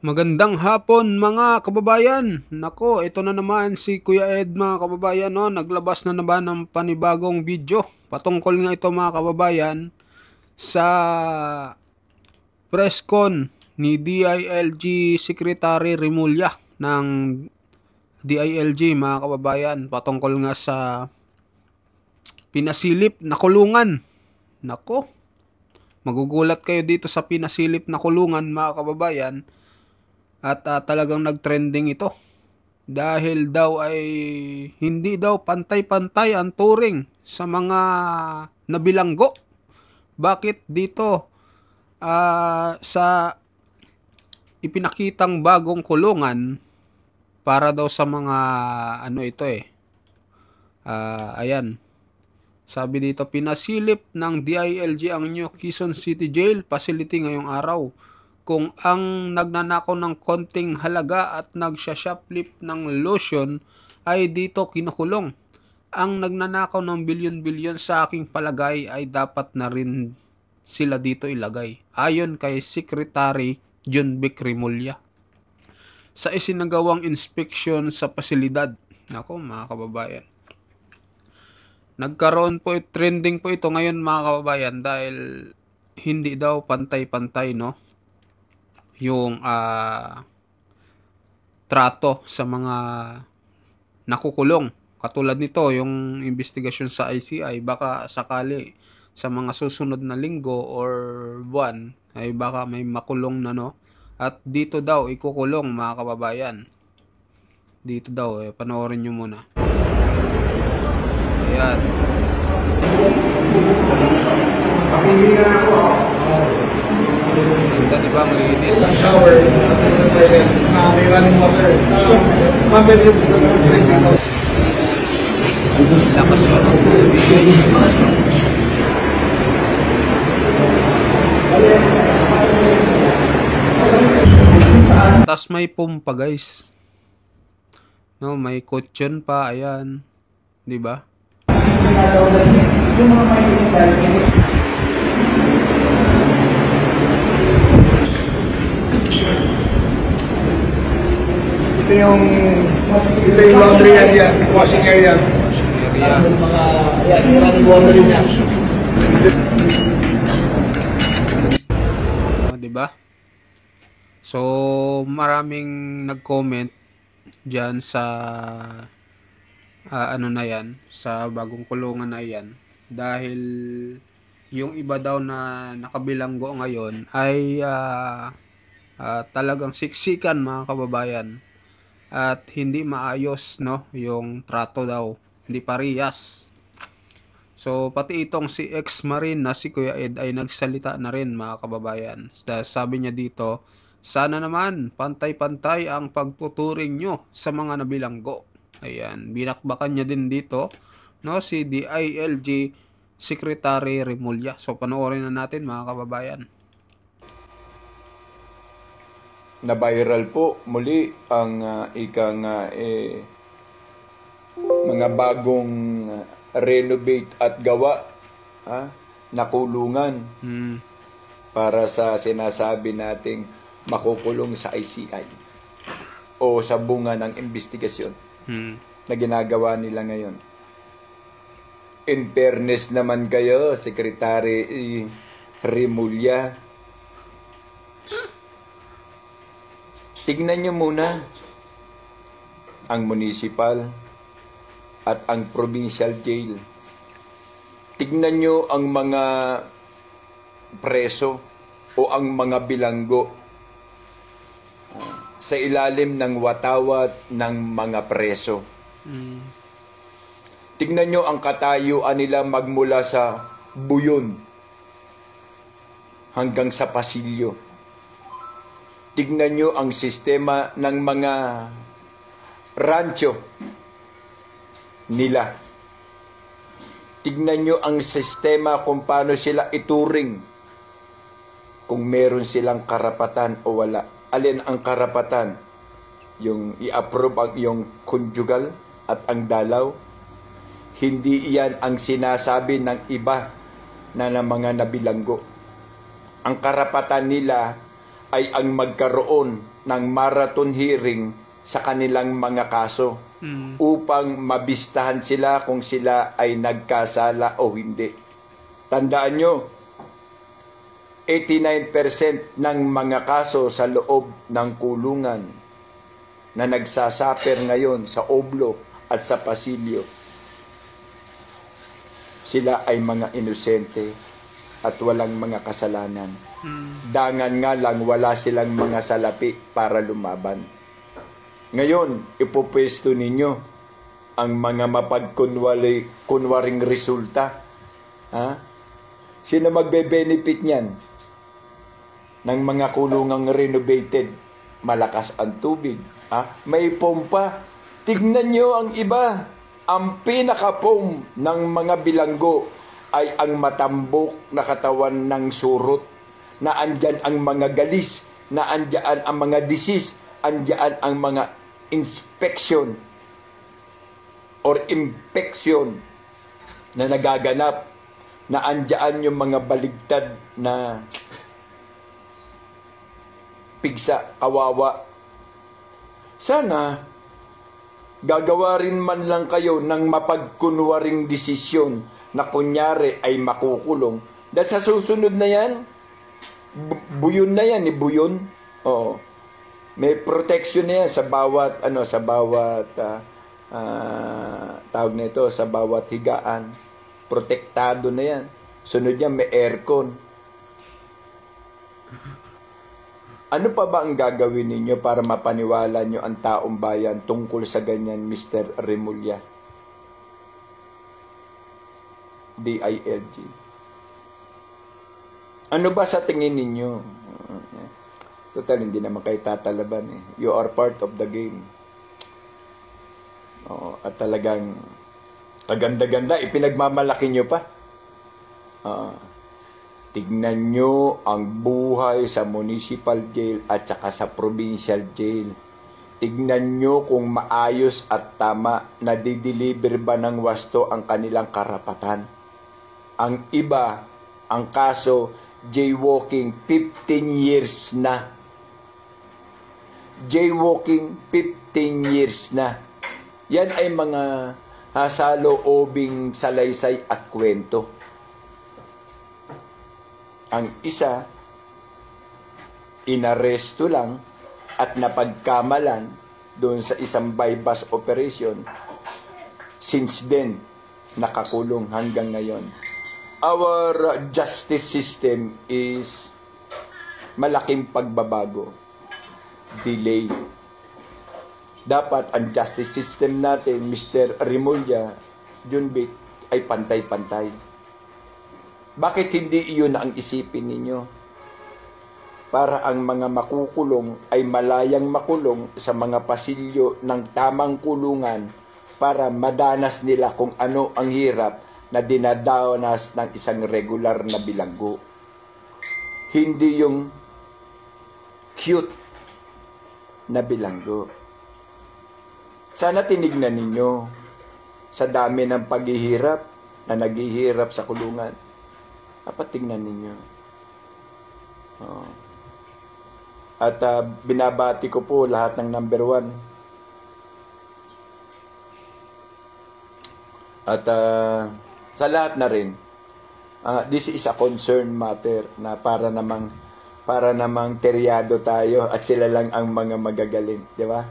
Magandang hapon mga kababayan. Nako, ito na naman si Kuya Ed mga kababayan, no. Naglabas na naman ng panibagong video. Patungkol nga ito mga kababayan sa press con ni DILG Secretary Remulla ng DILG mga kababayan, patungkol nga sa pinasilip na kulungan. Nako, magugulat kayo dito sa pinasilip na kulungan mga kababayan. At talagang nagtrending ito dahil daw ay hindi daw pantay-pantay ang turing sa mga nabilanggo. Bakit dito sa ipinakitang bagong kulungan para daw sa mga ano ito ayan, sabi dito, pinasilip ng DILG ang New Quezon City Jail Facility ngayong araw. Kung ang nagnanakaw ng konting halaga at nagsha-shoplift ng lotion ay dito kinukulong. Ang nagnanakaw ng bilyon-bilyon sa aking palagay ay dapat na rin sila dito ilagay. Ayon kay Secretary John Vic Remulla sa isinagawang inspeksyon sa pasilidad. Nako mga kababayan, nagkaroon po, trending po ito ngayon mga kababayan dahil hindi daw pantay-pantay, no, yung trato sa mga nakukulong. Katulad nito, yung investigasyon sa ICI, baka sakali sa mga susunod na linggo or buwan ay baka may makulong na, no. At dito daw ikukulong mga kababayan. Dito daw, panoorin nyo muna. Ayan. Ganda, diba? Ang linis. Shower, may running water. Mabibig sa Lakas mo ng tubig. Tas may pumpa guys. No, may kutsyon pa, ayan. 'Di ba? Ito yung laundry area, washing area. Washing area. Mga running water niya. Oh, 'di ba? So, maraming nag-comment diyan sa ano na 'yan, sa bagong kulungan na 'yan dahil yung iba daw na nakabilanggo ngayon ay talagang siksikan mga kababayan at hindi maayos, no, yung trato daw, hindi parehas. So pati itong si ex-marine na si Kuya Ed ay nagsalita na rin mga kababayan. Sabi niya dito, sana naman pantay-pantay ang pagtuturing nyo sa mga nabilanggo. Ayan, binakbakan niya din dito, no, si DILG Secretary Remulla. So panoorin na natin mga kababayan. Na-viral po muli ang mga bagong renovate at gawa na kulungan para sa sinasabi nating makukulong sa ICI o sa bunga ng investigasyon na ginagawa nila ngayon. In fairness naman kayo, Secretary Remulla, tignan nyo muna ang municipal at ang provincial jail. Tignan nyo ang mga preso o ang mga bilanggo sa ilalim ng watawat ng mga preso. Tignan nyo ang katayuan nila magmula sa buyon hanggang sa pasilyo. Tignan nyo ang sistema ng mga rancho nila. Tignan nyo ang sistema kung paano sila ituring, kung meron silang karapatan o wala. Alin ang karapatan? Yung i-approve ang iyong conjugal at ang dalaw? Hindi iyan ang sinasabi ng iba na ng mga nabilanggo. Ang karapatan nila ay ang magkaroon ng marathon hearing sa kanilang mga kaso upang mabistahan sila kung sila ay nagkasala o hindi. Tandaan nyo, 89% ng mga kaso sa loob ng kulungan na nagsasaper ngayon sa Oblo at sa Pasilyo, sila ay mga inosente at walang mga kasalanan. Dangan nga lang wala silang mga salapi para lumaban. Ngayon, ipupwesto ninyo ang mga mapagkunwaring resulta. Ha? Sino magbe-benefit niyan? Ng mga kulungang renovated, malakas ang tubig. May pompa. Tignan nyo ang iba. Ang pinaka-foam ng mga bilanggo ay ang matambok na katawan ng surot, na andyan ang mga galis, na andyan ang mga disease, andyan ang mga inspection or infection na nagaganap, na andyan yung mga baligtad na pigsa, kawawa. Sana gagawa rin man lang kayo ng mapagkunwaring desisyon na kunyari ay makukulong. Dahil sa susunod na yan, buyon na yan, buyon. Oo. May protection na yan sa bawat, tawag nito, sa bawat higaan. Protektado na yan. Sunod yan, may aircon. Ano pa ba ang gagawin ninyo para mapaniwala nyo ang taong bayan tungkol sa ganyan, Mr. Remulla? DILG. Ano ba sa tingin ninyo? Total, hindi naman kayo tatalaban eh. You are part of the game. At talagang kaganda-ganda, ipinagmamalaki nyo pa. Tignan nyo ang buhay sa municipal jail at saka sa provincial jail. Tignan nyo kung maayos at tama na dideliver ba ng wasto ang kanilang karapatan. Ang iba, ang kaso, jaywalking 15 years na. Jaywalking 15 years na. Yan ay mga hasalo-obing salaysay at kwento. Ang isa, inaresto lang at napagkamalan doon sa isang bypass operation. Since then, nakakulong hanggang ngayon. Our justice system is malaking pagbabago. Delay. Dapat ang justice system natin, Mr. Remulla, Junbit, ay pantay-pantay. Bakit hindi iyon ang isipin ninyo? Para ang mga makukulong ay malayang makulong sa mga pasilyo ng tamang kulungan para madanas nila kung ano ang hirap na dinadanas ng isang regular na bilanggo. Hindi yung cute na bilanggo. Sana tinignan ninyo sa dami ng paghihirap na naghihirap sa kulungan. Dapat tingnan ninyo. At binabati ko po lahat ng number 1. At sa lahat na rin, this is a concern matter na para namang teryado tayo at sila lang ang mga magagaling. Di ba?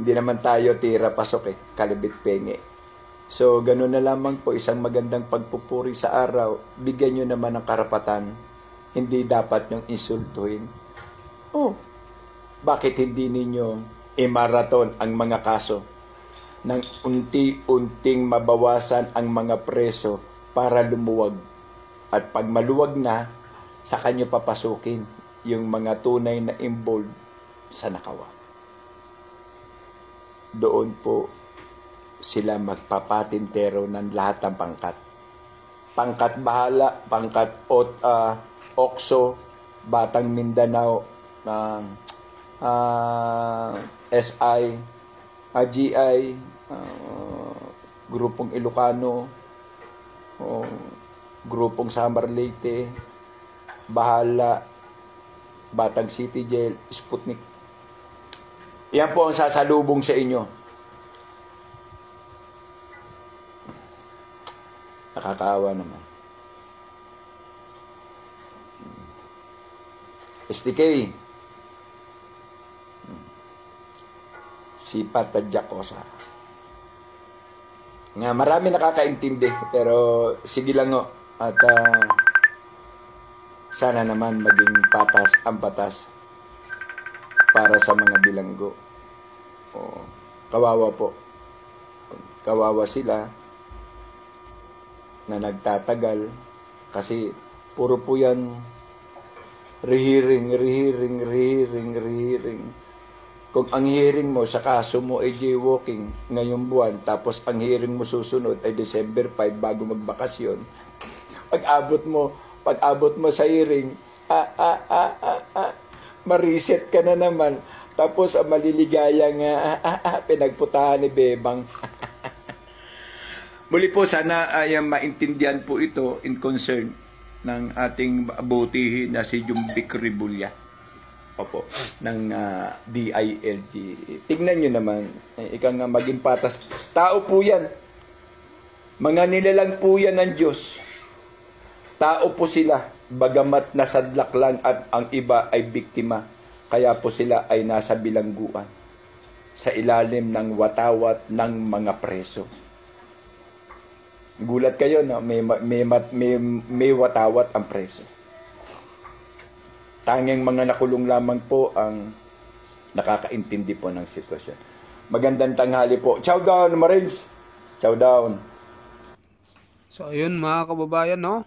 Hindi naman tayo tira pasok kalibit penge. So, ganun na lamang po, isang magandang pagpupuri sa araw, bigyan nyo naman ng karapatan, hindi dapat nyong insultuhin. Bakit hindi ninyo i-marathon ang mga kaso nang unti-unting mabawasan ang mga preso para lumuwag? At pag maluwag na, saka nyo papasukin yung mga tunay na involved sa nakawa. Doon po sila magpapatintero ng lahat ng pangkat. Pangkat bahala, pangkat Okso, Batang Mindanao, SI, GI, Grupong Ilocano, Grupong Samar Leyte, bahala Batang City Jail, Sputnik. Yan po ang sasalubong sa inyo. Nakakaawa naman. SDK. Si Patadya Cosa. Nga, marami nakakaintindi, pero sige lang o. At sana naman maging patas ang batas para sa mga bilanggo. Kawawa po. Kawawa sila na nagtatagal kasi puro po yan rehearing. Kung ang hearing mo sa kaso mo ay jaywalking ngayong buwan, tapos ang hearing mo susunod ay December 5 bago magbakasyon, pag abot mo sa hearing, ma-reset ka na naman. Tapos ang maliligayang pinagputahan ni Bebang. Muli po, sana ay maintindihan po ito in concern ng ating butihin na si Jumbik Rebulya. Opo, ng DILG. Tingnan nyo naman, ikaw nga maging patas. Tao po yan. Mga nilalang po yan ng Diyos. Tao po sila, bagamat nasadlak lang at ang iba ay biktima. Kaya po sila ay nasa bilangguan sa ilalim ng watawat ng mga preso. Gulat kayo, no? May watawat ang preso. Tanging mga nakulong lamang po ang nakakaintindi po ng sitwasyon. Magandang tanghali po. Chow down, Marines! Chow down. So ayun mga kababayan, no?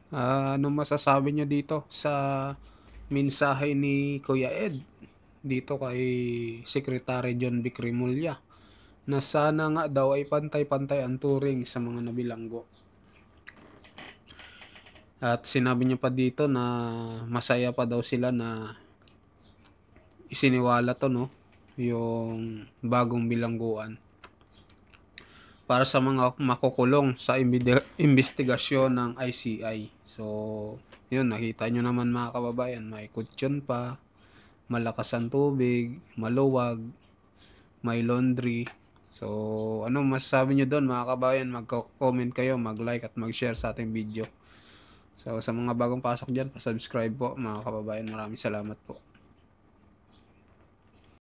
Ano masasabi nyo dito sa mensahe ni Kuya Ed dito kay Secretary John Vic Rimulya na sana nga daw ay pantay-pantay ang turing sa mga nabilanggo. At sinabi niya pa dito na masaya pa daw sila na isiniwala to, no, yung bagong bilangguan para sa mga makukulong sa investigasyon ng ICI. So yun, nakita nyo naman mga kababayan, may kutsyon pa, malakas ang tubig, maluwag, may laundry. So ano masasabi nyo doon mga kababayan? Mag-comment kayo, mag-like at mag-share sa ating video. So sa mga bagong pasok dyan, pa-subscribe po mga kababayan. Maraming salamat po.